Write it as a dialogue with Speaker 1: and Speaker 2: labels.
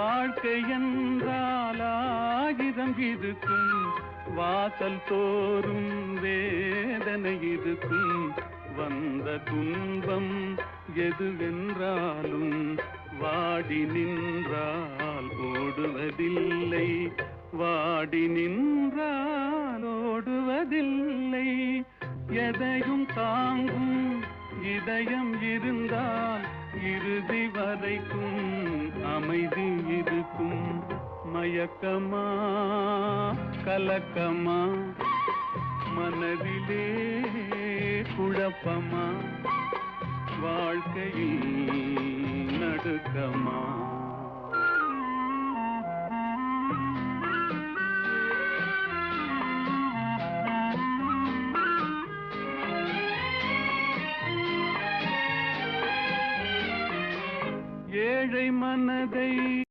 Speaker 1: வாழ்க்கை என்றால் ஆயிரம் இருக்கும், வாசல் தோறும் வேதனை இருக்கும். வந்த துன்பம் எதுவென்றாலும் வாடி நின்றால் ஓடுவதில்லை, வாடி நின்றால் ஓடுவதில்லை. எதையும் தாங்கும் இதயம் இருந்தால் இறுதி வரைக்கும் அமைதி இருக்கும். மயக்கமா கலக்கமா மனதிலே குழப்பமா, வாழ்க்கையில் நடுக்கமா. ஏழை மனதை